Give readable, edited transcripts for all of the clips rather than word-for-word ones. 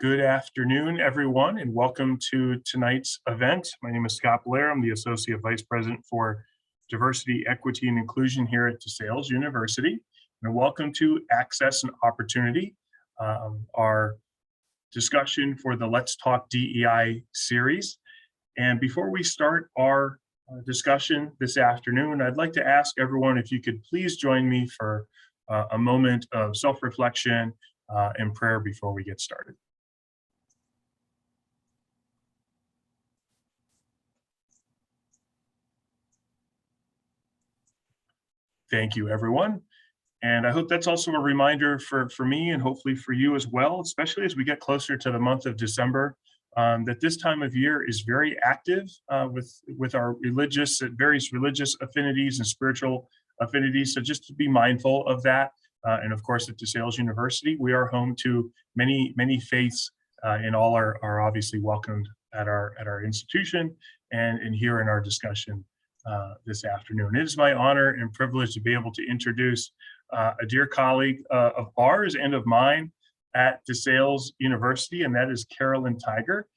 Good afternoon, everyone, and welcome to tonight's event. My name is Scott Blair. I'm the Associate Vice President for Diversity, Equity, and Inclusion here at DeSales University. And welcome to Access and Opportunity, our discussion for the Let's Talk DEI series. And before we start our discussion this afternoon, I'd like to ask everyone if you could please join me for a moment of self-reflection and prayer before we get started. Thank you, everyone. And I hope that's also a reminder for me and hopefully for you as well, especially as we get closer to the month of December, that this time of year is very active with our various religious affinities and spiritual affinities. So just to be mindful of that. And of course, at DeSales University, we are home to many faiths, and all are obviously welcomed at our institution and here in our discussion this afternoon. It is my honor and privilege to be able to introduce a dear colleague of ours and of mine at DeSales University, and that is Carolyn Tiger,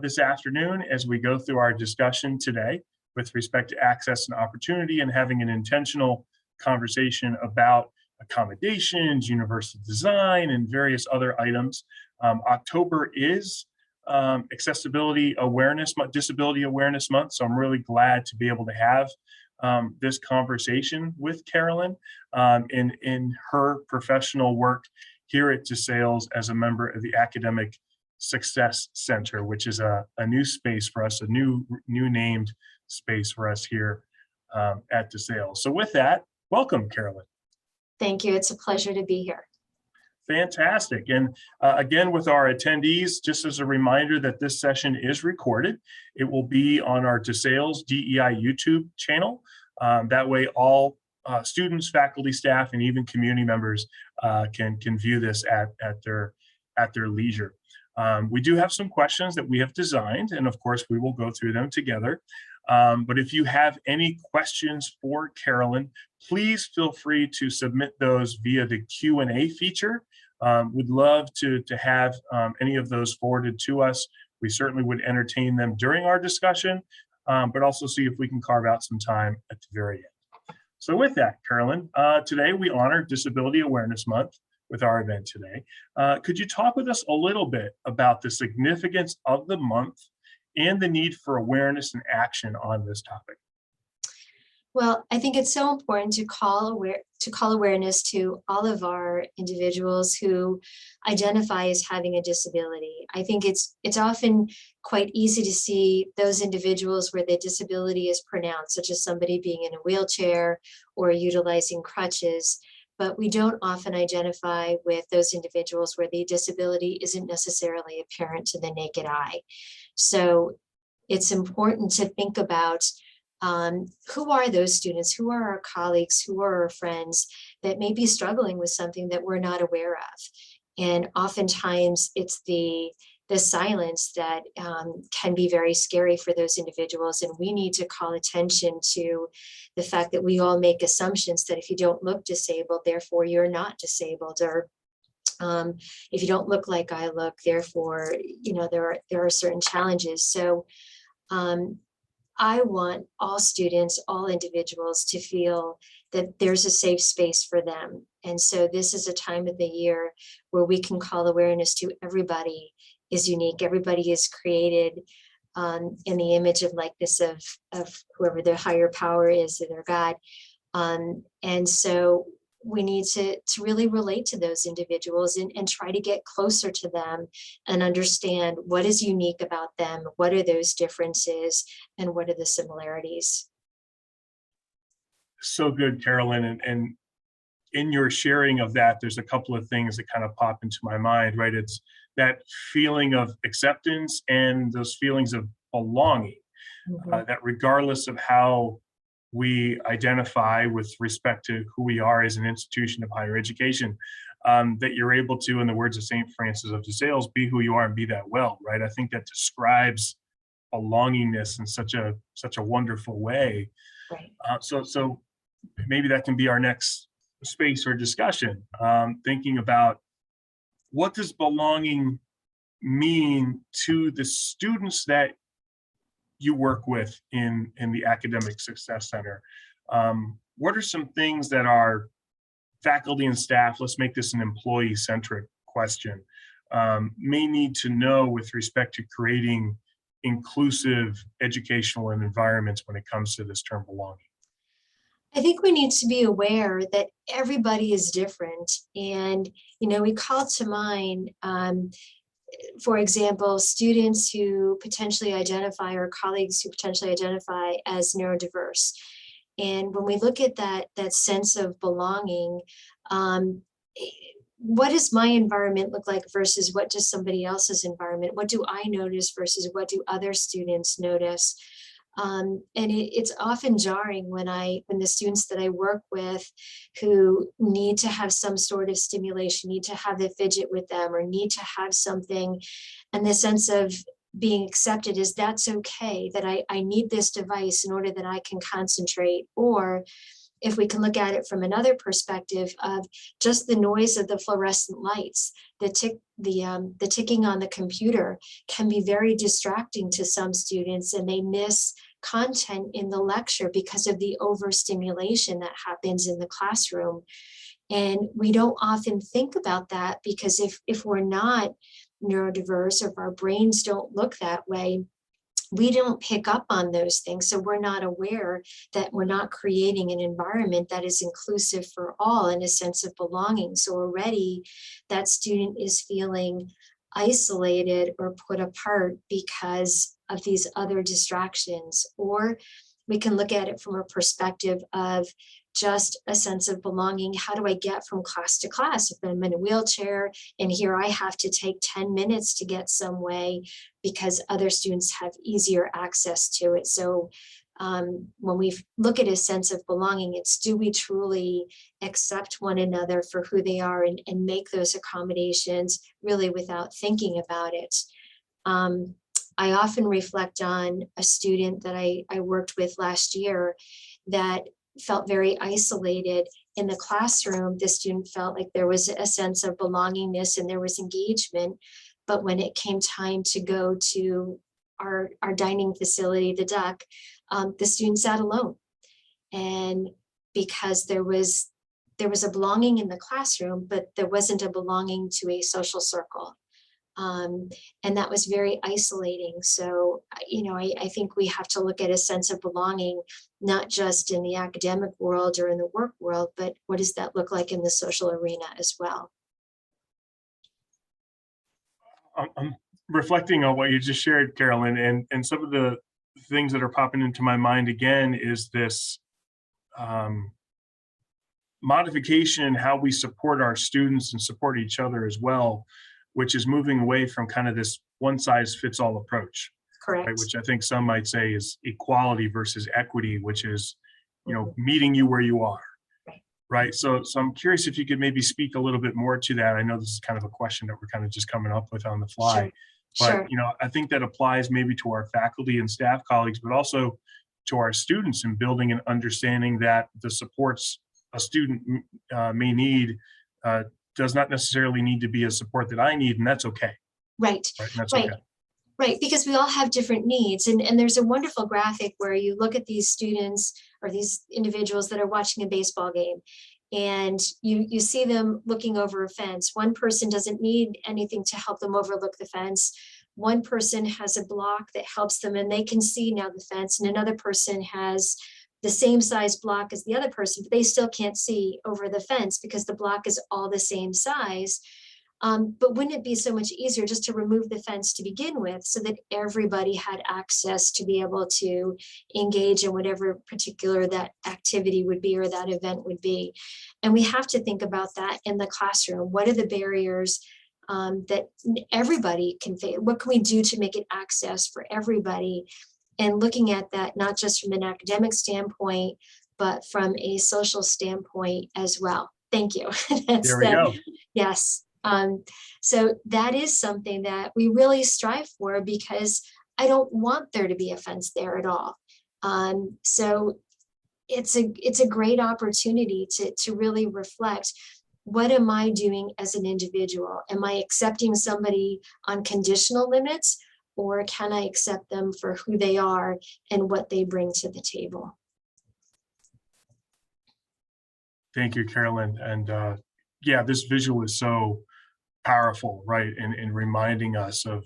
this afternoon as we go through our discussion today with respect to access and opportunity and having an intentional conversation about accommodations, universal design, and various other items. October is Accessibility Awareness Month, Disability Awareness Month. So I'm really glad to be able to have this conversation with Carolyn in her professional work here at DeSales as a member of the Academic Success Center, which is a new space for us, a new named space for us here at DeSales. So with that, welcome, Carolyn. Thank you. It's a pleasure to be here. Fantastic. And again, with our attendees, just as a reminder that this session is recorded, it will be on our DeSales DEI YouTube channel. That way, all students, faculty, staff, and even community members can view this at their leisure. We do have some questions that we have designed, and of course, we will go through them together. But if you have any questions for Carolyn, please feel free to submit those via the Q&A feature. We'd love to have any of those forwarded to us. We certainly would entertain them during our discussion, but also see if we can carve out some time at the very end. So with that, Carolyn, today we honor Disability Awareness Month with our event today. Could you talk with us a little bit about the significance of the month and the need for awareness and action on this topic? Well, I think it's so important to call awareness to all of our individuals who identify as having a disability. I think it's often quite easy to see those individuals where the disability is pronounced, such as somebody being in a wheelchair or utilizing crutches, but we don't often identify with those individuals where the disability isn't necessarily apparent to the naked eye. So it's important to think about who are those students, who are our colleagues, who are our friends that may be struggling with something that we're not aware of. And oftentimes it's the silence that can be very scary for those individuals. And we need to call attention to the fact that we all make assumptions that if you don't look disabled, therefore you're not disabled, or if you don't look like I look, therefore, there are certain challenges. So I want all students, all individuals to feel that there's a safe space for them. And so this is a time of the year where we can call awareness to everybody is unique. Everybody is created in the image and likeness of whoever their higher power is, or their God. And so we need to really relate to those individuals and try to get closer to them and understand what is unique about them, what are those differences, and what are the similarities. So good, Carolyn. And in your sharing of that, there's a couple of things that kind of pop into my mind, right? It's that feeling of acceptance and those feelings of belonging, that regardless of how we identify with respect to who we are as an institution of higher education, that you're able to, in the words of St. Francis of DeSales, be who you are and be that well, right? I think that describes belongingness in such a wonderful way. Right. So maybe that can be our next space or discussion, thinking about what does belonging mean to the students that you work with in the Academic Success Center? What are some things that our faculty and staff, let's make this an employee-centric question, may need to know with respect to creating inclusive educational environments when it comes to this term belonging? I think we need to be aware that everybody is different. And, we call to mind, for example, students who potentially identify or colleagues who potentially identify as neurodiverse. And when we look at that sense of belonging, um, what does my environment look like versus what does somebody else's environment? What do I notice versus what do other students notice? And it's often jarring when the students that I work with who need to have some sort of stimulation, need to have the fidget with them, or need to have something, and the sense of being accepted is that's okay, that I need this device in order that I can concentrate. Or if we can look at it from another perspective of just the noise of the fluorescent lights, the ticking on the computer can be very distracting to some students, and they miss content in the lecture because of the overstimulation that happens in the classroom. And we don't often think about that because if we're not neurodiverse, or if our brains don't look that way, we don't pick up on those things. So we're not aware that we're not creating an environment that is inclusive for all in a sense of belonging. So already that student is feeling isolated or put apart because of these other distractions. Or we can look at it from a perspective of just a sense of belonging. How do I get from class to class? If I'm in a wheelchair and here I have to take 10 minutes to get some way because other students have easier access to it. So when we look at a sense of belonging, it's do we truly accept one another for who they are and make those accommodations really without thinking about it. I often reflect on a student that I worked with last year that felt very isolated in the classroom. The student felt like there was a sense of belongingness and there was engagement. But when it came time to go to our dining facility, the Duck, the student sat alone. And because there was a belonging in the classroom, but there wasn't a belonging to a social circle. And that was very isolating. So, I think we have to look at a sense of belonging, not just in the academic world or in the work world, but what does that look like in the social arena as well? I'm reflecting on what you just shared, Carolyn, and some of the things that are popping into my mind again is this modification in how we support our students and support each other as well, which is moving away from kind of this one size fits all approach, right? Correct. Which I think some might say is equality versus equity, which is, meeting you where you are, right? So I'm curious if you could maybe speak a little bit more to that. I know this is kind of a question that we're kind of just coming up with on the fly, Sure. but I think that applies maybe to our faculty and staff colleagues, but also to our students in building and understanding that the supports a student may need does not necessarily need to be a support that I need, and that's okay. Right. Right. And that's Right. okay. Right, because we all have different needs. And there's a wonderful graphic where you look at these students or these individuals that are watching a baseball game, and you see them looking over a fence. One person doesn't need anything to help them overlook the fence. One person has a block that helps them and they can see now the fence, and another person has the same size block as the other person, but they still can't see over the fence because the block is all the same size. But wouldn't it be so much easier just to remove the fence to begin with so that everybody had access to be able to engage in whatever particular that activity would be or that event would be? And we have to think about that in the classroom. What are the barriers that everybody can face? What can we do to make it access for everybody? And looking at that, not just from an academic standpoint, but from a social standpoint as well. Thank you. There we go. Yes. So that is something that we really strive for because I don't want there to be a fence there at all. So it's a great opportunity to really reflect what am I doing as an individual? Am I accepting somebody on conditional limits, or can I accept them for who they are and what they bring to the table? Thank you, Carolyn. And yeah, this visual is so powerful, right? In reminding us of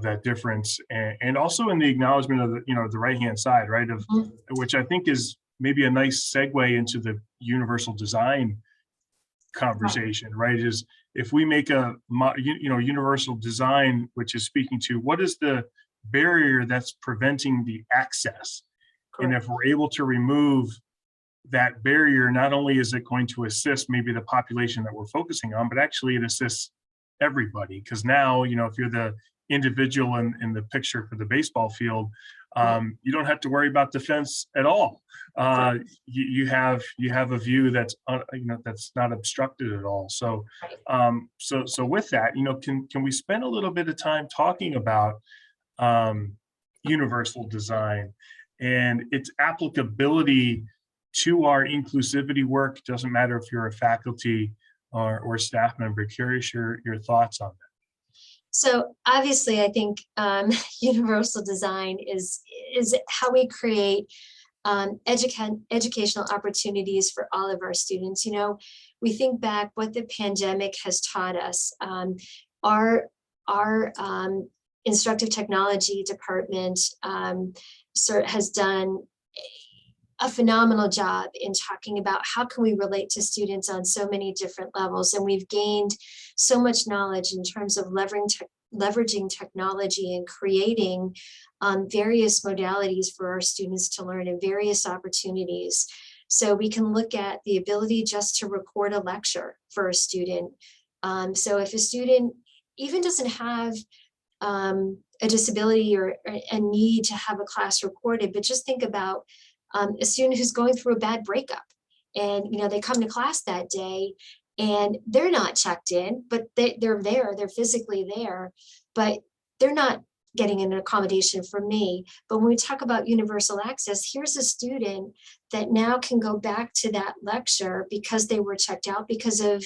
that difference, and also in the acknowledgement of the, the right-hand side, right? Of Mhm. which I think is maybe a nice segue into the universal design conversation, right? Is if we make a universal design, which is speaking to what is the barrier that's preventing the access, and Correct. if we're able to remove that barrier, not only is it going to assist maybe the population that we're focusing on, but actually it assists everybody. Because now, if you're the individual in the picture for the baseball field, Right. you don't have to worry about the fence at all. Correct. You have a view that's that's not obstructed at all. So Right. so with that, can we spend a little bit of time talking about um, universal design and its applicability to our inclusivity work? Doesn't matter if you're a faculty or staff member. Curious your thoughts on that. So obviously, I think universal design is how we create educational opportunities for all of our students. We think back what the pandemic has taught us. Our instructive technology department has done a phenomenal job in talking about how can we relate to students on so many different levels. And we've gained so much knowledge in terms of leveraging technology and creating various modalities for our students to learn in various opportunities. So we can look at the ability just to record a lecture for a student. So if a student even doesn't have a disability or a need to have a class recorded, but just think about a student who's going through a bad breakup, and they come to class that day and they're not checked in, but they're there, they're physically there, but they're not getting an accommodation from me. But when we talk about universal access, here's a student that now can go back to that lecture because they were checked out because of,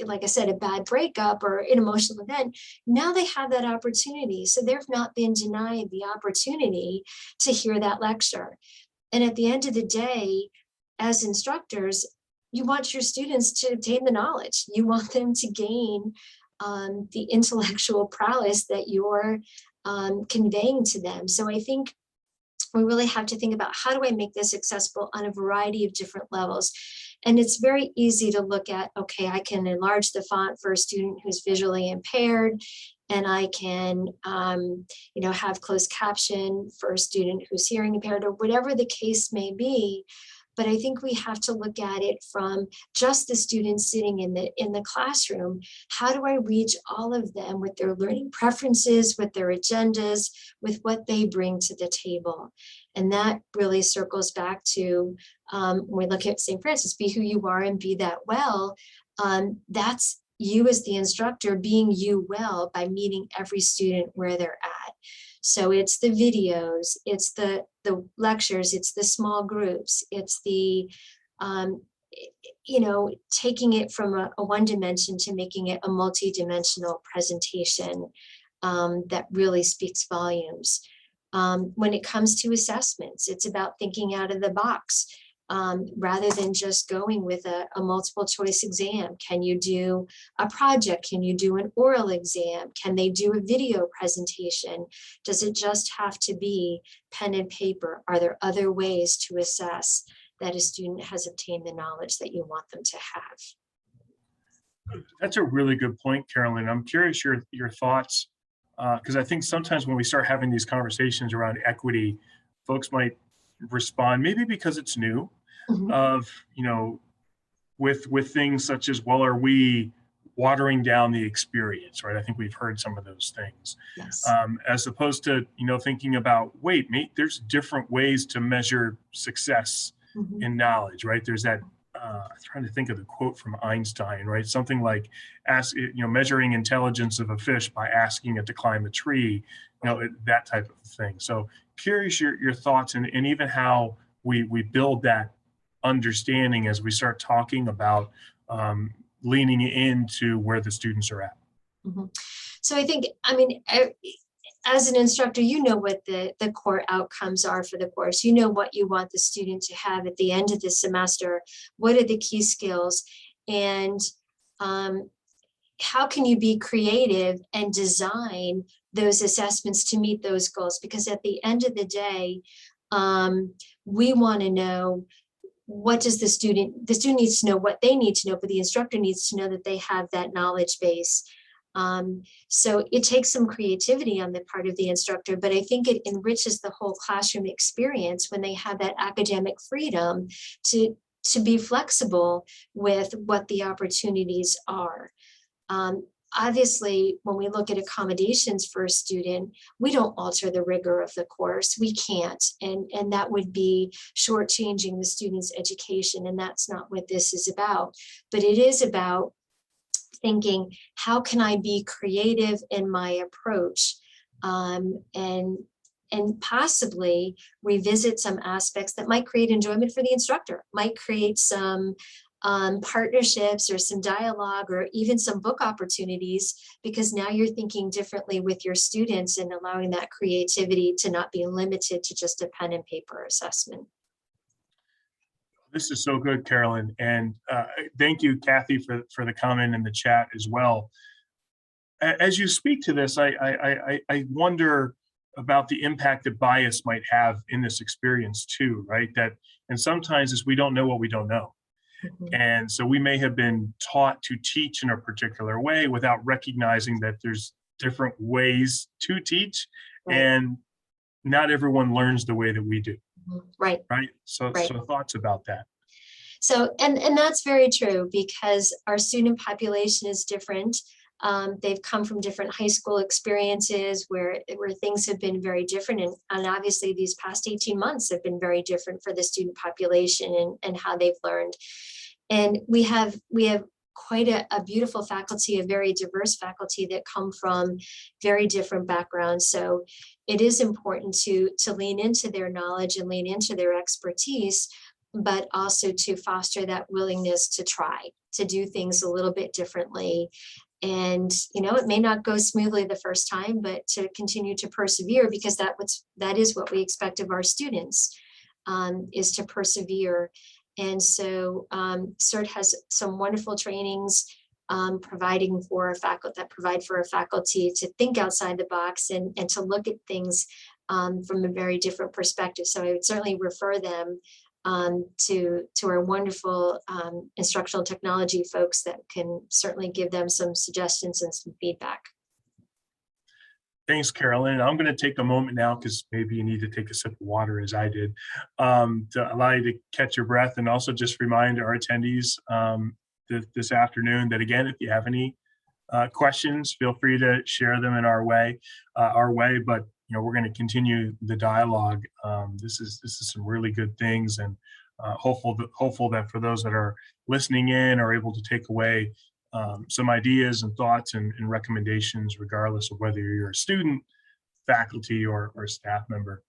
like I said, a bad breakup or an emotional event. Now they have that opportunity. So they've not been denied the opportunity to hear that lecture. And at the end of the day, as instructors, you want your students to obtain the knowledge. You want them to gain the intellectual prowess that you're conveying to them. So I think we really have to think about, how do I make this accessible on a variety of different levels? And it's very easy to look at, okay, I can enlarge the font for a student who's visually impaired, and I can, have closed caption for a student who's hearing impaired, or whatever the case may be. But I think we have to look at it from just the students sitting in the classroom. How do I reach all of them with their learning preferences, with their agendas, with what they bring to the table? And that really circles back to when we look at St. Francis, be who you are and be that well. That's you as the instructor being you well by meeting every student where they're at. So it's the videos, it's the lectures, it's the small groups, it's the, taking it from a one dimension to making it a multi-dimensional presentation that really speaks volumes. When it comes to assessments, it's about thinking out of the box. Rather than just going with a multiple choice exam. Can you do a project? Can you do an oral exam? Can they do a video presentation? Does it just have to be pen and paper? Are there other ways to assess that a student has obtained the knowledge that you want them to have? That's a really good point, Carolyn. I'm curious your thoughts, because I think sometimes when we start having these conversations around equity, folks might respond maybe because it's new, Mhm. of with things such as, well, are we watering down the experience, right? I think we've heard some of those things, Yes. as opposed to thinking about, wait, mate, there's different ways to measure success Mhm. in knowledge, right? There's that, I'm trying to think of the quote from Einstein, right? Something like, measuring intelligence of a fish by asking it to climb a tree, that type of thing. So curious your thoughts, and even how we build that understanding as we start talking about leaning into where the students are at. Mhm. So I think, I mean, as an instructor, you know what the core outcomes are for the course. You know what you want the student to have at the end of the semester. What are the key skills? And how can you be creative and design those assessments to meet those goals? Because at the end of the day, we want to know, what does the student needs to know what they need to know, but the instructor needs to know that they have that knowledge base. So it takes some creativity on the part of the instructor, but I think it enriches the whole classroom experience when they have that academic freedom to be flexible with what the opportunities are. Obviously, when we look at accommodations for a student, we don't alter the rigor of the course. We can't, and that would be shortchanging the student's education, and that's not what this is about. But it is about thinking, how can I be creative in my approach, and possibly revisit some aspects that might create enjoyment for the instructor, might create some partnerships or some dialogue or even some book opportunities, because now you're thinking differently with your students and allowing that creativity to not be limited to just a pen and paper assessment. This is so good, Carolyn. And thank you, Kathy, for the comment in the chat as well. As you speak to this, I wonder about the impact that bias might have in this experience too, right? And sometimes is we don't know what we don't know. Mhm. And so we may have been taught to teach in a particular way without recognizing that there's different ways to teach, Right. and not everyone learns the way that we do. Right. Right. So Right. thoughts about that. So, and that's very true, because our student population is different. They've come from different high school experiences where things have been very different. And obviously these past 18 months have been very different for the student population and how they've learned. And we have quite a beautiful faculty, a very diverse faculty that come from very different backgrounds. So it is important to lean into their knowledge and lean into their expertise, but also to foster that willingness to try, to do things a little bit differently. And, it may not go smoothly the first time, but to continue to persevere, because that is what we expect of our students, is to persevere. And so CERT has some wonderful trainings providing for a faculty to think outside the box and to look at things from a very different perspective. So I would certainly refer them to our wonderful instructional technology folks that can certainly give them some suggestions and some feedback. Thanks, Carolyn. I'm going to take a moment now, because maybe you need to take a sip of water as I did, to allow you to catch your breath, and also just remind our attendees this afternoon that, again, if you have any questions, feel free to share them in our way. But we're going to continue the dialogue. This is some really good things, and hopeful that for those that are listening in are able to take away some ideas and thoughts and recommendations, regardless of whether you're a student, faculty, or staff member.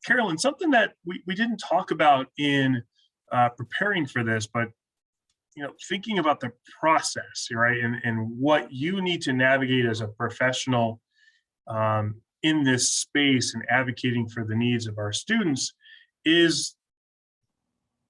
Carolyn, something that we didn't talk about in preparing for this, but thinking about the process, right, and what you need to navigate as a professional in this space and advocating for the needs of our students, is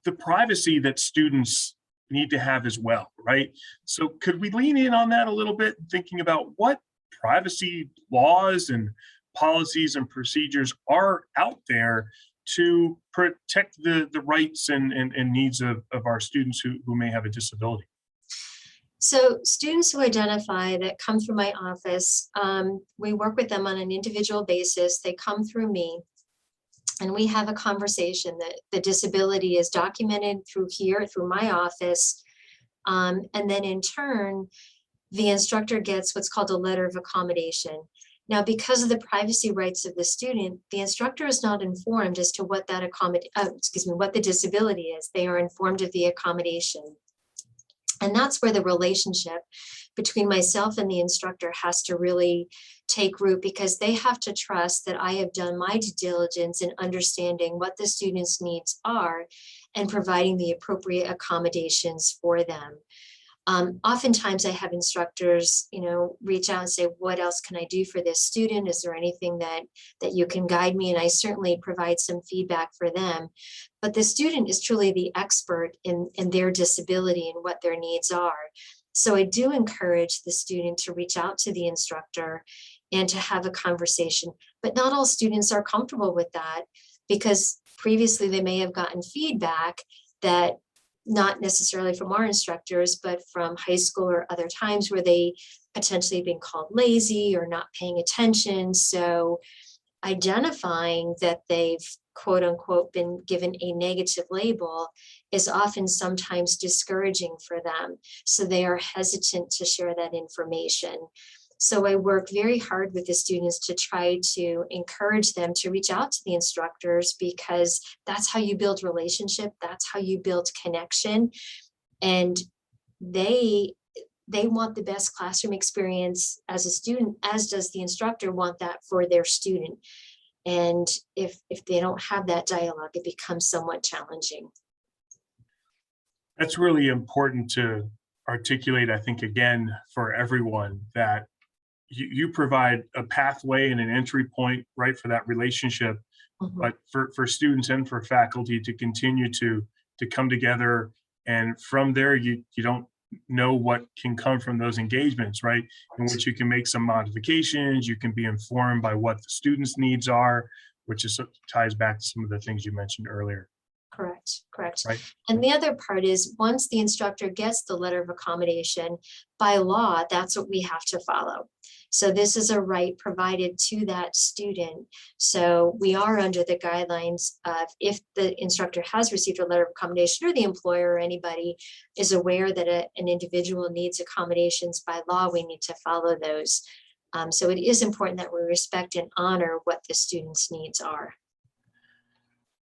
the privacy that students need to have as well, right? So could we lean in on that a little bit, thinking about what privacy laws and policies and procedures are out there to protect the rights and needs of our students who may have a disability? So students who identify that come through my office, we work with them on an individual basis. They come through me, and we have a conversation. That the disability is documented through my office. And then in turn, the instructor gets what's called a letter of accommodation. Now, because of the privacy rights of the student, the instructor is not informed as to what what the disability is. They are informed of the accommodation. And that's where the relationship between myself and the instructor has to really take root, because they have to trust that I have done my due diligence in understanding what the students' needs are and providing the appropriate accommodations for them. Oftentimes I have instructors, reach out and say, what else can I do for this student? Is there anything that you can guide me? And I certainly provide some feedback for them. But the student is truly the expert in their disability and what their needs are. So I do encourage the student to reach out to the instructor and to have a conversation. But not all students are comfortable with that, because previously they may have gotten feedback that, not necessarily from our instructors, but from high school or other times, where they potentially been called lazy or not paying attention. So identifying that they've quote unquote been given a negative label is often sometimes discouraging for them. So they are hesitant to share that information. So I work very hard with the students to try to encourage them to reach out to the instructors, because that's how you build relationship. That's how you build connection. And they want the best classroom experience as a student, as does the instructor want that for their student. And if they don't have that dialogue, it becomes somewhat challenging. That's really important to articulate, I think, again, for everyone, that you provide a pathway and an entry point, right, for that relationship, but for students and for faculty to continue to come together. And from there, you don't know what can come from those engagements, right, in which you can make some modifications. You can be informed by what the students' needs are, which is ties back to some of the things you mentioned earlier. Correct. Right. And the other part is, once the instructor gets the letter of accommodation, by law, that's what we have to follow. So this is a right provided to that student. So we are under the guidelines of, if the instructor has received a letter of accommodation, or the employer or anybody is aware that an individual needs accommodations, by law, we need to follow those. So it is important that we respect and honor what the student's needs are.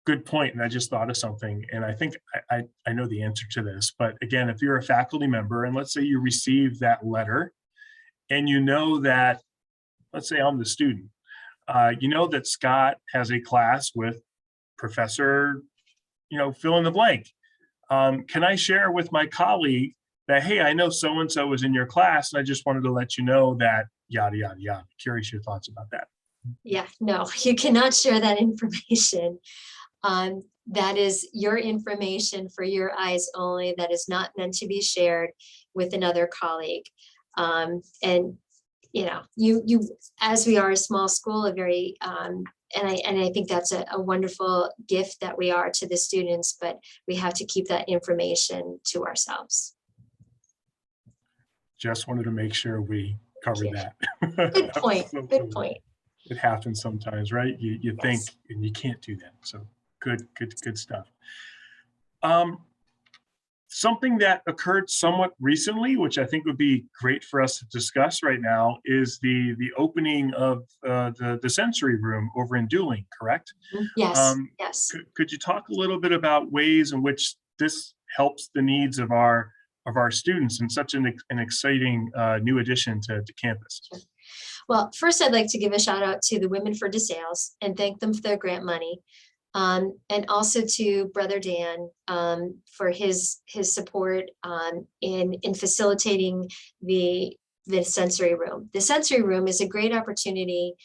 Good point. And I just thought of something, and I think I know the answer to this. But again, if you're a faculty member, and let's say you receive that letter, and you know that, let's say I'm the student, that Scott has a class with Professor, fill in the blank. Can I share with my colleague that, hey, I know so-and-so was in your class, and I just wanted to let you know that, yada, yada, yada. Curious your thoughts about that. Yeah, no, you cannot share that information. That is your information for your eyes only. That is not meant to be shared with another colleague. And you, as we are a small school, a very and I think that's a wonderful gift that we are to the students, but we have to keep that information to ourselves. Just wanted to make sure we covered that. Good point. Good point. It happens sometimes, right? You think, Yes. and you can't do that. So good stuff. Something that occurred somewhat recently, which I think would be great for us to discuss right now, is the opening of the sensory room over in Dueling, correct? Yes. Yes. Could you talk a little bit about ways in which this helps the needs of our students, and such an exciting new addition to campus? Well, first, I'd like to give a shout out to the Women for DeSales and thank them for their grant money. And also to Brother Dan for his support in facilitating the sensory room. The sensory room is a great opportunity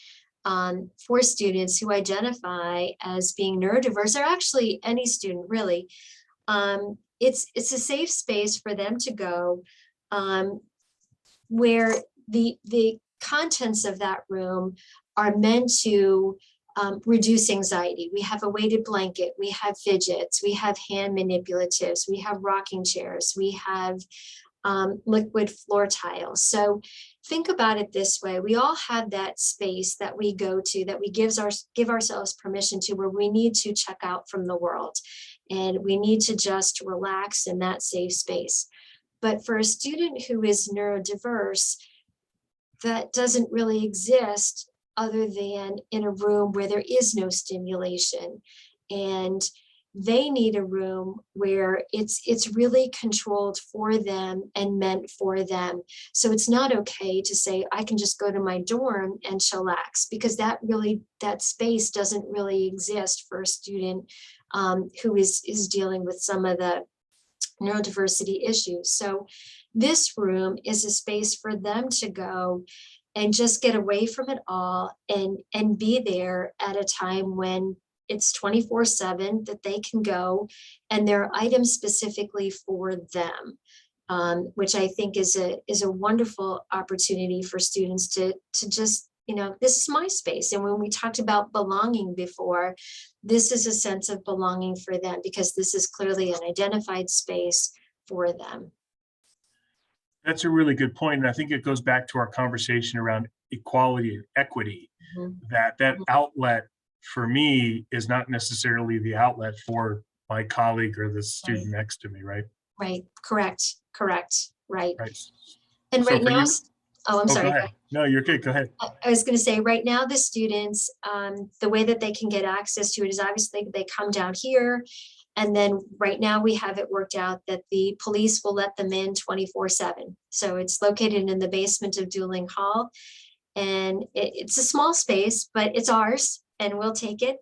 for students who identify as being neurodiverse, or actually any student really. It's a safe space for them to go, where the contents of that room are meant to reduce anxiety. We have a weighted blanket, we have fidgets, we have hand manipulatives, we have rocking chairs, we have liquid floor tiles. So think about it this way: we all have that space that we go to, that we give ourselves permission to, where we need to check out from the world, and we need to just relax in that safe space. But for a student who is neurodiverse, that doesn't really exist other than in a room where there is no stimulation. And they need a room where it's really controlled for them and meant for them. So it's not okay to say, I can just go to my dorm and chillax, because that space doesn't really exist for a student who is dealing with some of the neurodiversity issues. So this room is a space for them to go and just get away from it all and be there at a time when it's 24/7 that they can go, and there are items specifically for them, which I think is a wonderful opportunity for students to just, this is my space. And when we talked about belonging before, this is a sense of belonging for them, because this is clearly an identified space for them. That's a really good point, and I think it goes back to our conversation around equality and equity, Mhm. that outlet for me is not necessarily the outlet for my colleague or the Right, student next to me, right? right, correct, right. Right. And So right for now, you, oh, I'm oh, go sorry. ahead. No, you're good. Go ahead. I was going to say, right now, the students, the way that they can get access to it is obviously they come down here. And then right now we have it worked out that the police will let them in 24/7. So it's located in the basement of Dueling Hall. And it's a small space, but it's ours and we'll take it.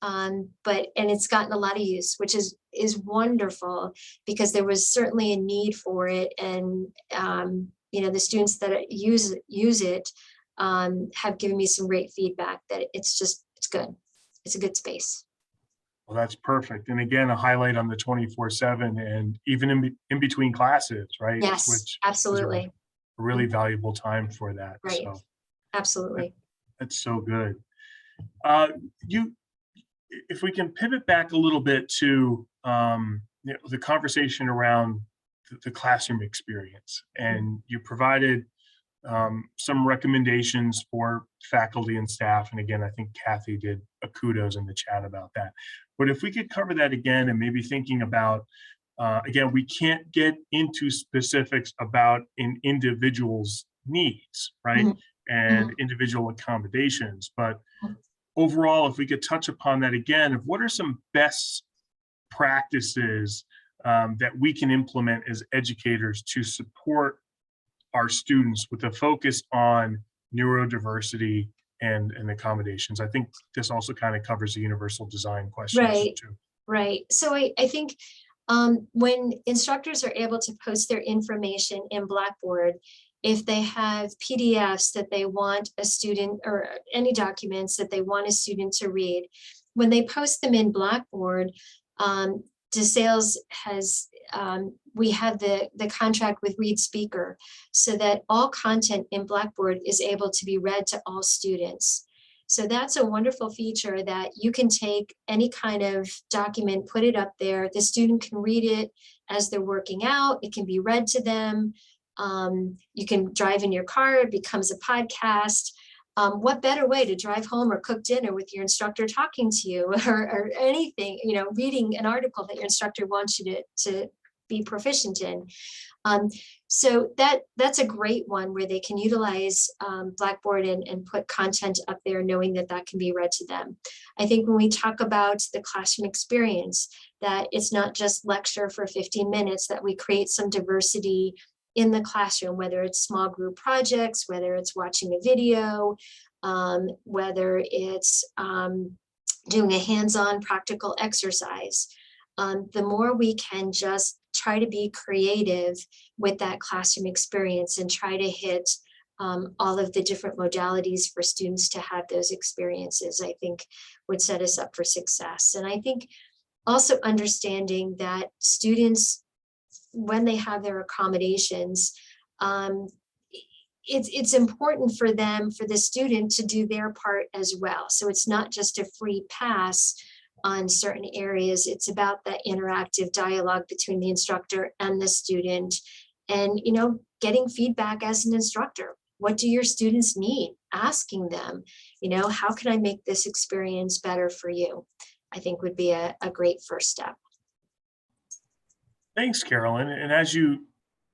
And it's gotten a lot of use, which is wonderful, because there was certainly a need for it. And the students that use it have given me some great feedback that it's good. It's a good space. Well, that's perfect. And again, a highlight on the 24/7 and even in between classes, right? Yes, Which is a absolutely. really valuable time for that. Right. So that, Absolutely. that's so good. Uh, you, if we can pivot back a little bit to the conversation around the classroom experience, Mhm. and you provided some recommendations for faculty and staff. And again, I think Kathy did a kudos in the chat about that. But if we could cover that again, and maybe thinking about, again, we can't get into specifics about an individual's needs, right? Mhm. And Mhm. individual accommodations. But Mhm. overall, if we could touch upon that again, of what are some best practices that we can implement as educators to support our students with a focus on neurodiversity and accommodations. I think this also kind of covers the universal design questions Right. too. Right. So I think when instructors are able to post their information in Blackboard, if they have PDFs that they want a student, or any documents that they want a student to read, when they post them in Blackboard, um, DeSales has, we have the contract with Read Speaker, so that all content in Blackboard is able to be read to all students. So that's a wonderful feature, that you can take any kind of document, put it up there, the student can read it as they're working out, it can be read to them. You can drive in your car, it becomes a podcast. What better way to drive home or cook dinner with your instructor talking to you, or anything, reading an article that your instructor wants you to be proficient in. Um, so that's a great one, where they can utilize Blackboard and put content up there, knowing that that can be read to them. I think when we talk about the classroom experience, that it's not just lecture for 15 minutes, that we create some diversity in the classroom, whether it's small group projects, whether it's watching a video, whether it's doing a hands-on practical exercise. The more we can just try to be creative with that classroom experience and try to hit all of the different modalities for students to have those experiences, I think would set us up for success. And I think also understanding that students, when they have their accommodations, um, it's important for them, for the student, to do their part as well. So it's not just a free pass on certain areas. It's about that interactive dialogue between the instructor and the student, and getting feedback as an instructor. What do your students need? Asking them, how can I make this experience better for you? I think would be a great first step. Thanks, Carolyn. And as you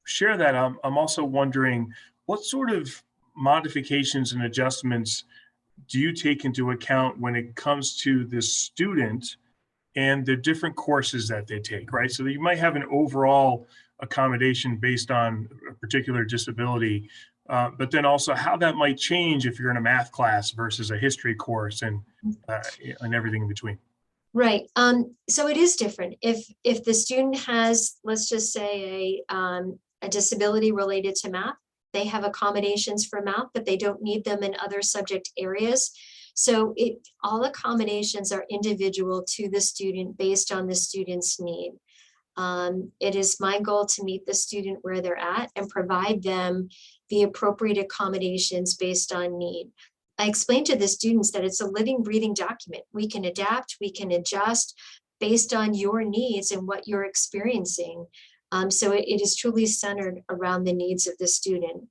share that, I'm also wondering what sort of modifications and adjustments do you take into account when it comes to the student and the different courses that they take, right? So you might have an overall accommodation based on a particular disability, but then also how that might change if you're in a math class versus a history course and everything in between. Right. So it is different. If the student has, let's just say, a disability related to math, they have accommodations for math, but they don't need them in other subject areas. So all accommodations are individual to the student based on the student's need. It is my goal to meet the student where they're at and provide them the appropriate accommodations based on need. I explained to the students that it's a living, breathing document. We can adapt, we can adjust based on your needs and what you're experiencing. So it is truly centered around the needs of the student.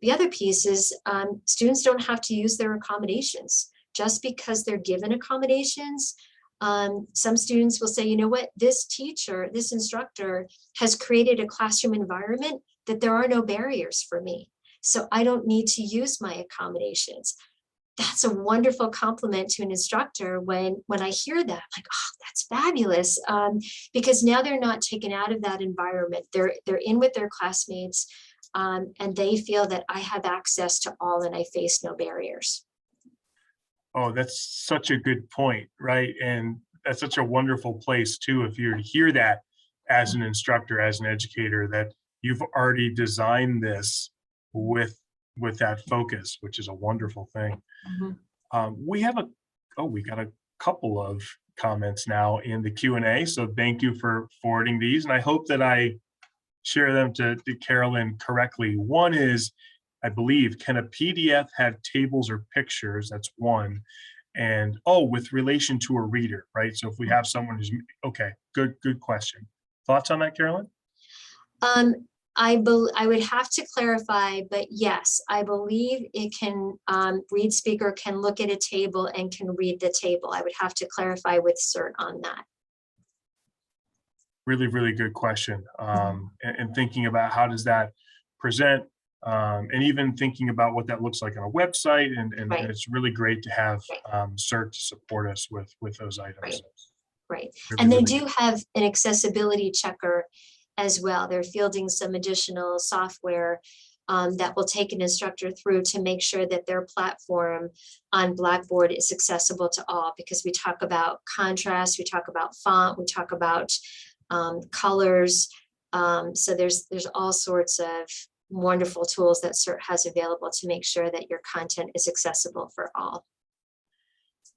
The other piece is students don't have to use their accommodations. Just because they're given accommodations, some students will say, you know what, this teacher, this instructor has created a classroom environment that there are no barriers for me. So I don't need to use my accommodations. That's a wonderful compliment to an instructor when I hear that, like, oh, that's fabulous. Because now they're not taken out of that environment. They're in with their classmates, and they feel that I have access to all and I face no barriers. Oh, that's such a good point, right? And that's such a wonderful place too, if you hear that as an instructor, as an educator, that you've already designed this with that focus, which is a wonderful thing. Mhm. We have we got a couple of comments now in the Q&A, so thank you for forwarding these, and I hope that I share them to Carolyn correctly. One is, I believe, can a PDF have tables or pictures? That's one. And with relation to a reader, right? So if we have someone who's okay, good question. Thoughts on that, Carolyn? Um, I would have to clarify, but yes, I believe it can, read speaker can look at a table and can read the table. I would have to clarify with CERT on that. Really, really good question. And thinking about how does that present, and even thinking about what that looks like on a website, and Right, it's really great to have right, CERT to support us with those items. right, right. Really, And they really do good. have an accessibility checker as well. They're fielding some additional software that will take an instructor through to make sure that their platform on Blackboard is accessible to all, because we talk about contrast, we talk about font, we talk about colors. So there's all sorts of wonderful tools that CERT has available to make sure that your content is accessible for all.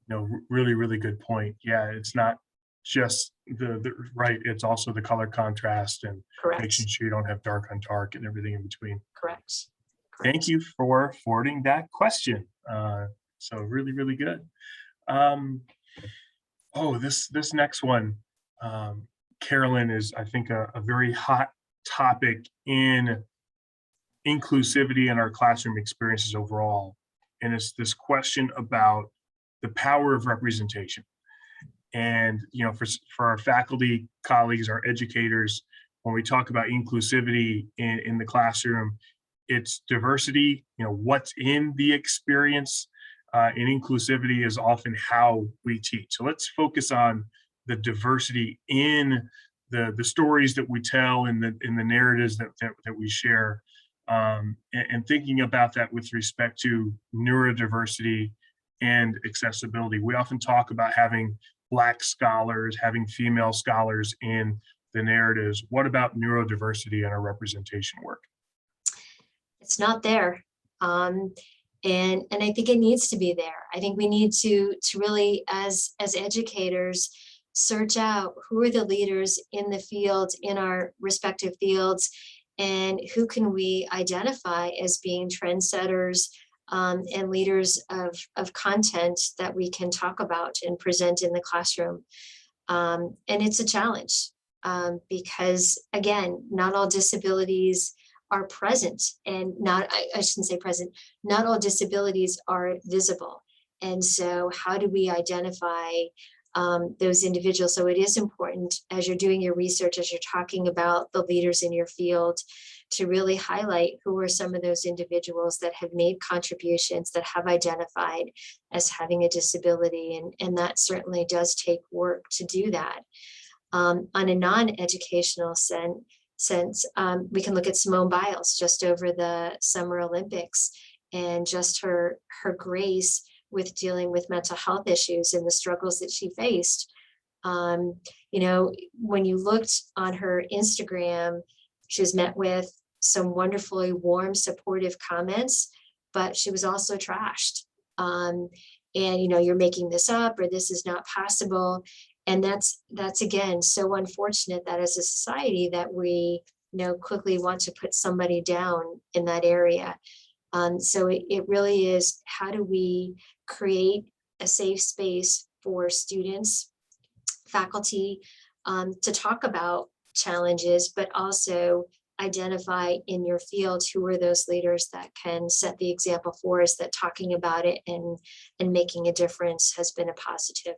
No, really, really good point. Yeah, it's not just the right, it's also the color contrast and making Correct, sure you don't have dark on dark and everything in between. correct, Thank correct. you for forwarding that question. So really, really good. Um, this next one, Carolyn, is I think a very hot topic in inclusivity in our classroom experiences overall. And it's this question about the power of representation. And for our faculty colleagues, our educators, when we talk about inclusivity in the classroom, it's diversity, what's in the experience, and inclusivity is often how we teach. So let's focus on the diversity in the stories that we tell, in the narratives that we share, and thinking about that with respect to neurodiversity and accessibility. We often talk about having Black scholars, having female scholars in the narratives. What about neurodiversity in our representation work? It's not there. And I think it needs to be there. I think we need to really, as educators, search out who are the leaders in the field, in our respective fields, and who can we identify as being trendsetters, and leaders of content that we can talk about and present in the classroom. And it's a challenge, because again, not all disabilities are present, and I shouldn't say present, not all disabilities are visible. And so how do we identify those individuals. So it is important as you're doing your research, as you're talking about the leaders in your field, to really highlight who are some of those individuals that have made contributions, that have identified as having a disability. And that certainly does take work to do that. On a non-educational sense, we can look at Simone Biles just over the Summer Olympics, and just her grace with dealing with mental health issues and the struggles that she faced. You know, when you looked on her Instagram, she was met with some wonderfully warm, supportive comments, but she was also trashed. And, you know, you're making this up, or this is not possible. And that's again, so unfortunate that as a society that we, you know, quickly want to put somebody down in that area. So it really is, how do we create a safe space for students, faculty, to talk about challenges, but also identify in your field who are those leaders that can set the example for us, that talking about it and making a difference has been a positive.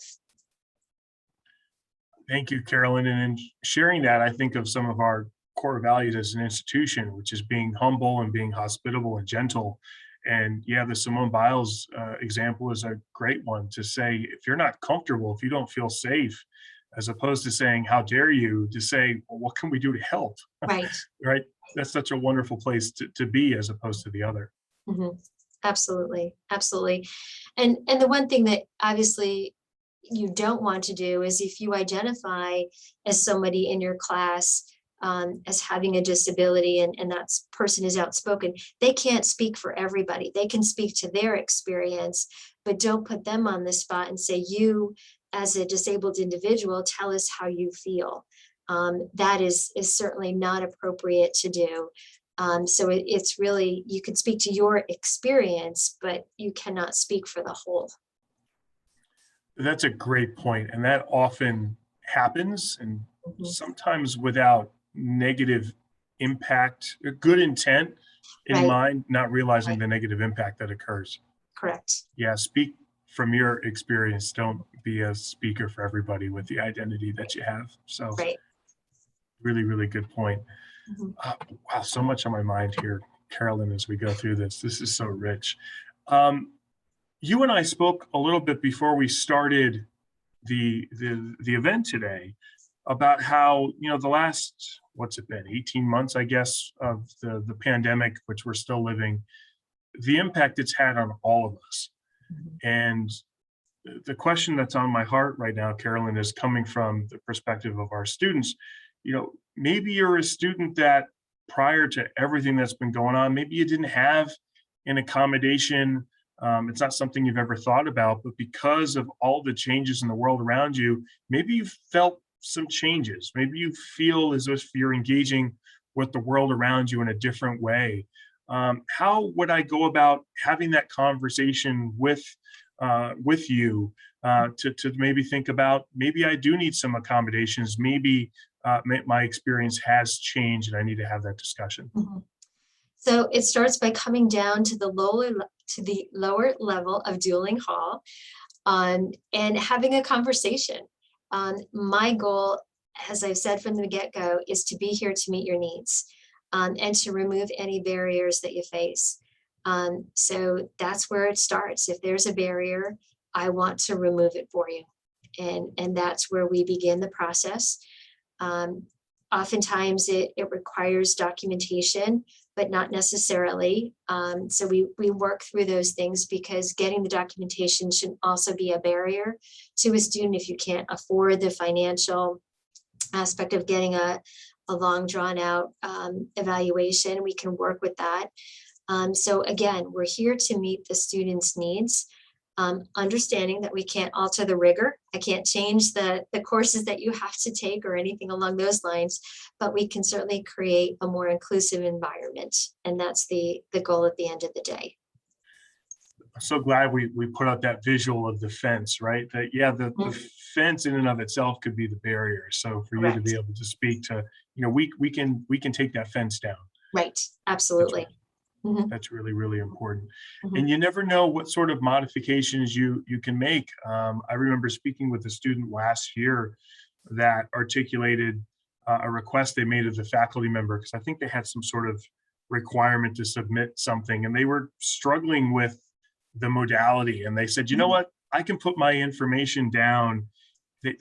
Thank you, Carolyn. And in sharing that, I think of some of our core values as an institution, which is being humble and being hospitable and gentle. And yeah, the Simone Biles example is a great one, to say, if you're not comfortable, if you don't feel safe, as opposed to saying, how dare you, to say, well, what can we do to help? Right. Right. That's such a wonderful place to be, as opposed to the other. Mhm. Absolutely. Absolutely. And the one thing that obviously you don't want to do is, if you identify as somebody in your class as having a disability, and that person is outspoken, they can't speak for everybody. They can speak to their experience, but don't put them on the spot and say, you as a disabled individual, tell us how you feel. That is certainly not appropriate to do. So it's really, you can speak to your experience, but you cannot speak for the whole. That's a great point. And that often happens, and Mhm. sometimes without negative impact, good intent in Right, mind, not realizing right, the negative impact that occurs. correct. Yeah, speak from your experience. Don't be a speaker for everybody with the identity that you have. So, Right. really, really good point. Mhm. Uh, wow, so much on my mind here, Carolyn, as we go through this. This is so rich. Um, you and I spoke a little bit before we started the event today, about how, you know, the last, what's it been, 18 months, I guess, of the pandemic, which we're still living, the impact it's had on all of us. Mhm. And the question that's on my heart right now, Carolyn, is coming from the perspective of our students. You know, maybe you're a student that, prior to everything that's been going on, maybe you didn't have an accommodation. It's not something you've ever thought about, but because of all the changes in the world around you, maybe you've felt some changes. Maybe you feel as if you're engaging with the world around you in a different way. How would I go about having that conversation with you, to maybe think about, maybe I do need some accommodations. Maybe my experience has changed, and I need to have that discussion. Mhm. So it starts by coming down to the lower level of dueling hall, and having a conversation. My goal, as I've said from the get-go, is to be here to meet your needs, and to remove any barriers that you face. So that's where it starts. If there's a barrier, I want to remove it for you. And that's where we begin the process. Um, Oftentimes it requires documentation, but not necessarily. So we work through those things, because getting the documentation should also be a barrier to a student. If you can't afford the financial aspect of getting a long drawn out evaluation, we can work with that. So again, we're here to meet the students' needs, understanding that we can't alter the rigor. I can't change the courses that you have to take or anything along those lines, but we can certainly create a more inclusive environment. And that's the goal at the end of the day. I'm so glad we put out that visual of the fence, right? That, yeah, the Mhm. fence in and of itself could be the barrier. So for you to be Correct. able to speak to, you know, we can take that fence down. Right. That's Absolutely. right. Mhm, That's really, really important. mhm, And you never know what sort of modifications you can make. I remember speaking with a student last year that articulated a request they made of the faculty member because I think they had some sort of requirement to submit something, and they were struggling with the modality. And they said, you know mhm, what? I can put my information down. They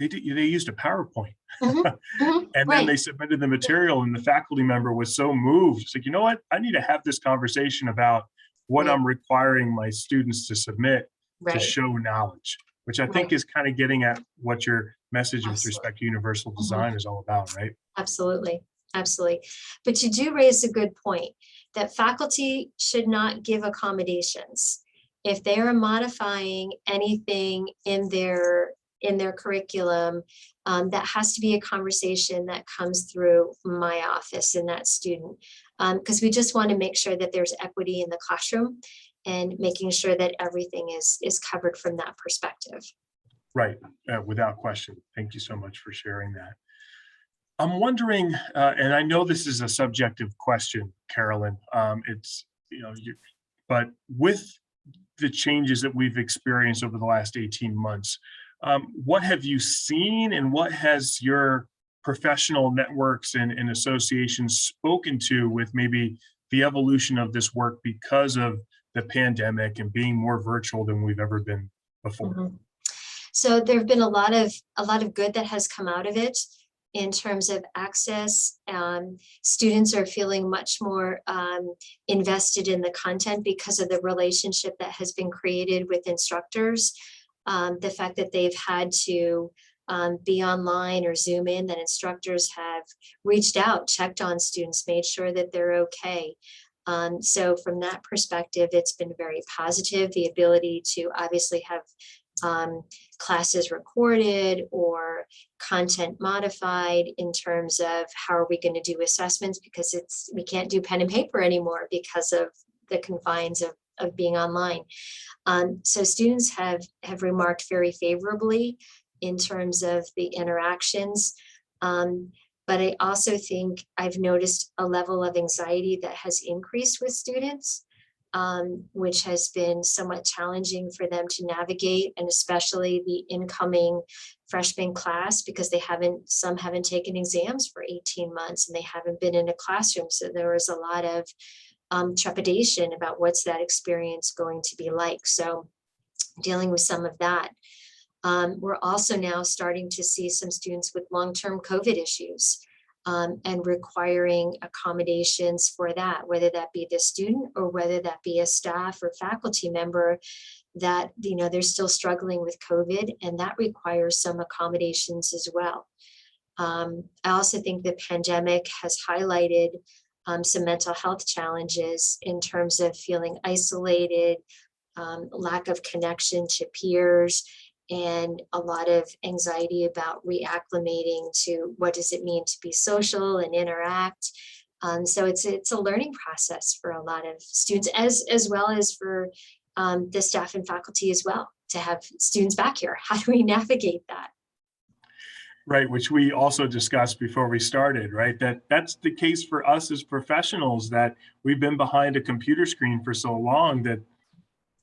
used a PowerPoint. mhm, mhm, And then right, they submitted the material, and the faculty member was so moved. It's like, you know what? I need to have this conversation about what right, I'm requiring my students to submit to right, show knowledge, which I think right, is kind of getting at what your message with absolutely. respect to universal Mhm. design is all about, right? Absolutely, absolutely. But you do raise a good point that faculty should not give accommodations. If they are modifying anything in their curriculum, that has to be a conversation that comes through my office and that student. Because we just want to make sure that there's equity in the classroom and making sure that everything is covered from that perspective. Right. Without question. Thank you so much for sharing that. I'm wondering, and I know this is a subjective question, Carolyn. It's, but with the changes that we've experienced over the last 18 months. What have you seen and what has your professional networks and associations spoken to with maybe the evolution of this work because of the pandemic and being more virtual than we've ever been before? Mhm. So there have been a lot of good that has come out of it in terms of access. Students are feeling much more invested in the content because of the relationship that has been created with instructors. The fact that they've had to be online or Zoom in, that instructors have reached out, checked on students, made sure that they're okay. So from that perspective, it's been very positive. The ability to obviously have um, classes recorded or content modified in terms of how are we going to do assessments, because we can't do pen and paper anymore because of the confines of being online. So students have remarked very favorably in terms of the interactions. Um, but I also think I've noticed a level of anxiety that has increased with students, which has been somewhat challenging for them to navigate, and especially the incoming freshman class, because some haven't taken exams for 18 months and they haven't been in a classroom. So there was a lot of trepidation about what's that experience going to be like. So dealing with some of that. We're also now starting to see some students with long-term COVID issues, and requiring accommodations for that, whether that be the student or whether that be a staff or faculty member that, they're still struggling with COVID, and that requires some accommodations as well. I also think the pandemic has highlighted some mental health challenges in terms of feeling isolated, lack of connection to peers, and a lot of anxiety about reacclimating to what does it mean to be social and interact. So it's a learning process for a lot of students, as well as for the staff and faculty as well, to have students back here. How do we navigate that? Right, which we also discussed before we started, right? That's the case for us as professionals, that we've been behind a computer screen for so long that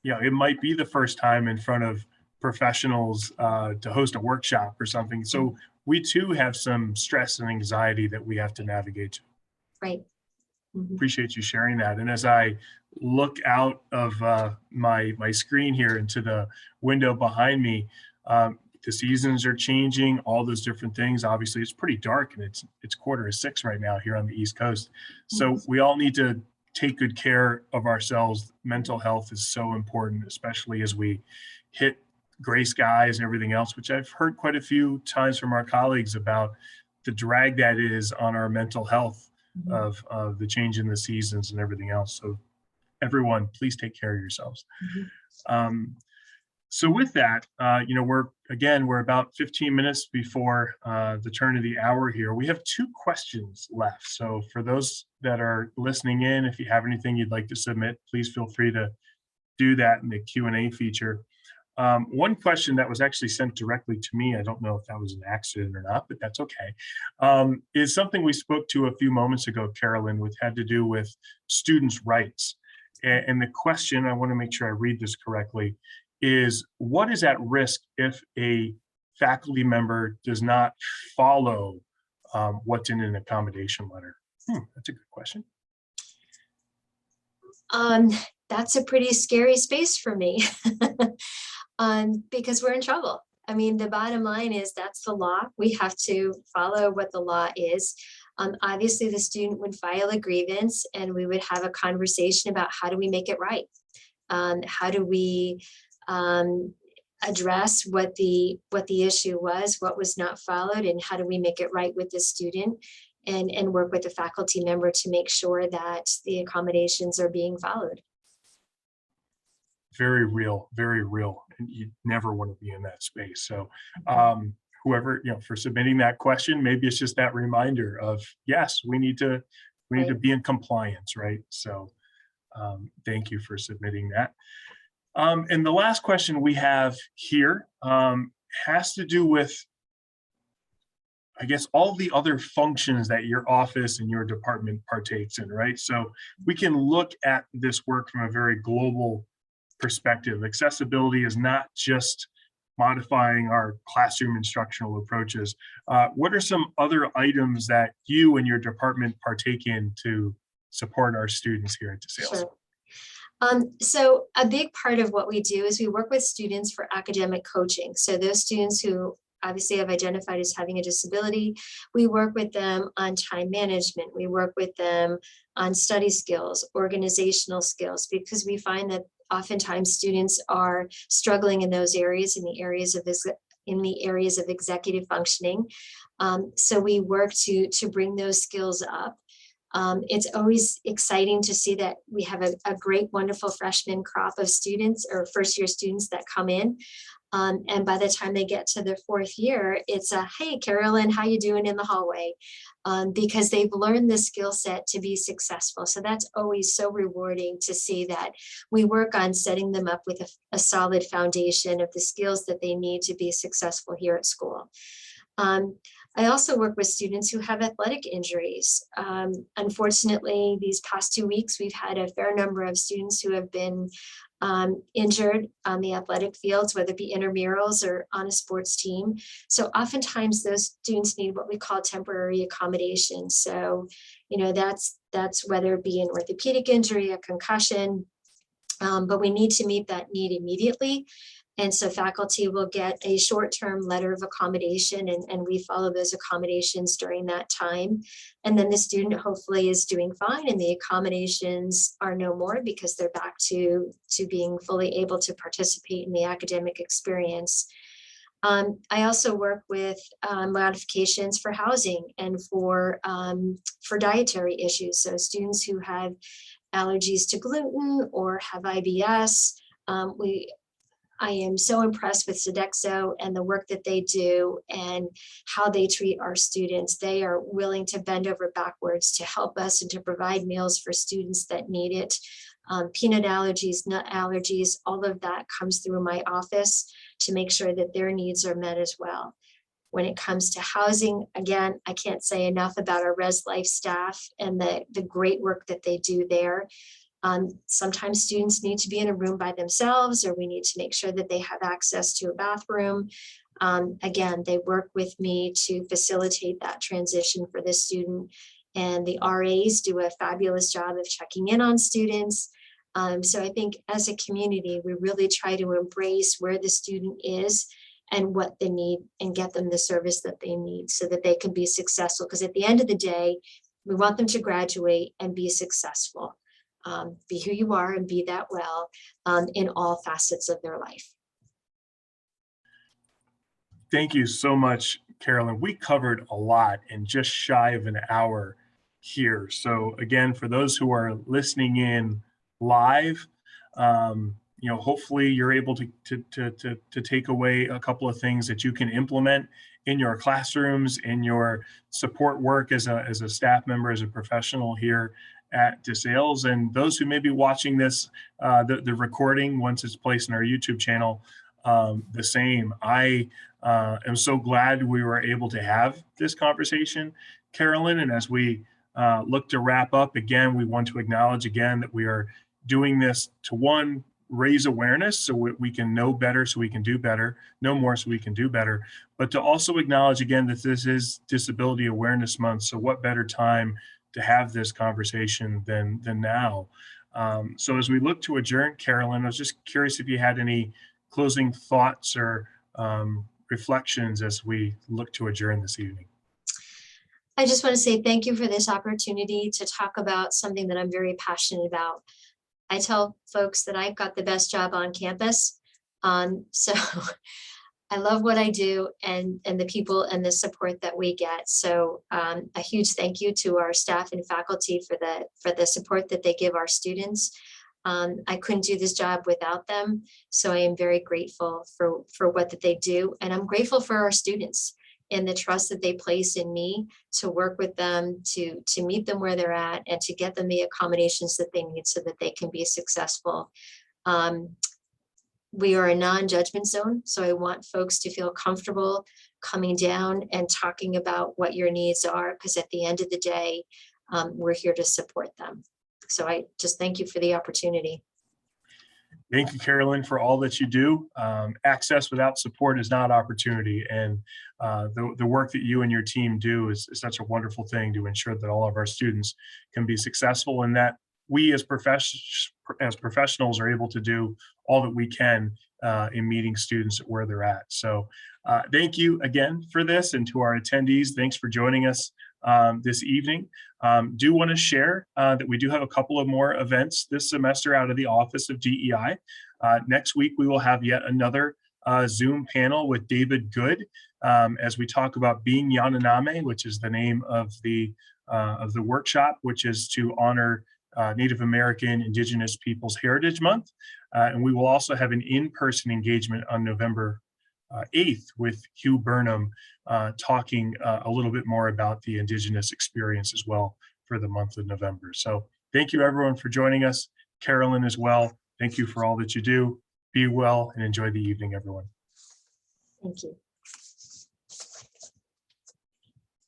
it might be the first time in front of professionals to host a workshop or something. Mm, So we too have some stress and anxiety that we have to navigate. right. Mhm. Appreciate you sharing that. And as I look out of my screen here into the window behind me, the seasons are changing, all those different things. Obviously, it's pretty dark, and it's 5:45 right now here on the East Coast. So Mhm. we all need to take good care of ourselves. Mental health is so important, especially as we hit gray skies and everything else, which I've heard quite a few times from our colleagues about the drag that is on our mental health Mhm. of the change in the seasons and everything else. So everyone, please take care of yourselves. Mhm. Um, so with that, we're about 15 minutes before the turn of the hour here. We have two questions left. So for those that are listening in, if you have anything you'd like to submit, please feel free to do that in the Q&A feature. One question that was actually sent directly to me, I don't know if that was an accident or not, but that's okay, is something we spoke to a few moments ago, Carolyn, which had to do with students' rights. And the question, I want to make sure I read this correctly, is what is at risk if a faculty member does not follow what's in an accommodation letter? That's a good question. Um, that's a pretty scary space for me because we're in trouble. I mean, the bottom line is that's the law. We have to follow what the law is. Obviously, the student would file a grievance and we would have a conversation about how do we make it right? How do we address what the issue was, what was not followed, and how do we make it right with the student? And work with the faculty member to make sure that the accommodations are being followed. Very real, very real. And you never want to be in that space. So whoever, for submitting that question, maybe it's just that reminder of, yes, we need to be in compliance, right? So thank you for submitting that. And the last question we have here has to do with, I guess, all the other functions that your office and your department partakes in, right? So we can look at this work from a very global perspective. Accessibility is not just modifying our classroom instructional approaches. What are some other items that you and your department partake in to support our students here at DeSales? Sure. So a big part of what we do is we work with students for academic coaching. So those students who obviously have identified as having a disability, we work with them on time management. We work with them on study skills, organizational skills, because we find that oftentimes students are struggling in those areas, in the areas of executive functioning. So we work to bring those skills up. It's always exciting to see that we have a great, wonderful freshman crop of students or first year students that come in. And by the time they get to their fourth year, it's a, hey, Carolyn, how you doing in the hallway? Because they've learned the skill set to be successful. So that's always so rewarding to see that we work on setting them up with a solid foundation of the skills that they need to be successful here at school. I also work with students who have athletic injuries. Unfortunately, these past 2 weeks, we've had a fair number of students who have been injured on the athletic fields, whether it be intramurals or on a sports team. So oftentimes those students need what we call temporary accommodation. So, that's whether it be an orthopedic injury, a concussion, but we need to meet that need immediately. And so faculty will get a short-term letter of accommodation and we follow those accommodations during that time. And then the student hopefully is doing fine and the accommodations are no more because they're back to being fully able to participate in the academic experience. I also work with modifications for housing and for dietary issues. So students who have allergies to gluten or have IBS, I am so impressed with Sodexo and the work that they do and how they treat our students. They are willing to bend over backwards to help us and to provide meals for students that need it. Peanut allergies, nut allergies, all of that comes through my office to make sure that their needs are met as well. When it comes to housing, again, I can't say enough about our Res Life staff and the great work that they do there. Sometimes students need to be in a room by themselves, or we need to make sure that they have access to a bathroom. Again, they work with me to facilitate that transition for the student, and the RAs do a fabulous job of checking in on students. So I think as a community, we really try to embrace where the student is and what they need and get them the service that they need so that they can be successful. Because at the end of the day, we want them to graduate and be successful. Be who you are and be that well in all facets of their life. Thank you so much, Carolyn. We covered a lot in just shy of an hour here. So again, for those who are listening in live, hopefully you're able to take away a couple of things that you can implement in your classrooms, in your support work as a staff member, as a professional here at DeSales. And those who may be watching this, the recording, once it's placed in our YouTube channel, the same. I am so glad we were able to have this conversation, Carolyn. And as we look to wrap up, again, we want to acknowledge again that we are doing this to, one, raise awareness so we can know better, so we can do better, know more so we can do better, but to also acknowledge again that this is Disability Awareness Month. So what better time to have this conversation than now? So as we look to adjourn, Carolyn, I was just curious if you had any closing thoughts or reflections as we look to adjourn this evening. I just want to say thank you for this opportunity to talk about something that I'm very passionate about. I tell folks that I've got the best job on campus. So I love what I do and the people and the support that we get. So a huge thank you to our staff and faculty for the support that they give our students. I couldn't do this job without them. So I am very grateful for what that they do. And I'm grateful for our students and the trust that they place in me to work with them, to meet them where they're at, and to get them the accommodations that they need so that they can be successful. We are a non-judgment zone, so I want folks to feel comfortable coming down and talking about what your needs are, because at the end of the day, we're here to support them. So I just thank you for the opportunity. Thank you, Carolyn, for all that you do. Access without support is not opportunity. And the work that you and your team do is such a wonderful thing to ensure that all of our students can be successful, and that we as professionals are able to do all that we can in meeting students where they're at. So thank you again for this, and to our attendees, thanks for joining us this evening. Do want to share that we do have a couple of more events this semester out of the Office of DEI. Next week, we will have yet another Zoom panel with David Good as we talk about Being Yanomami, which is the name of the workshop, which is to honor Native American Indigenous Peoples Heritage Month. And we will also have an in-person engagement on November 8th with Hugh Burnham talking a little bit more about the Indigenous experience as well for the month of November. So thank you everyone for joining us. Carolyn as well. Thank you for all that you do. Be well and enjoy the evening, everyone. Thank you.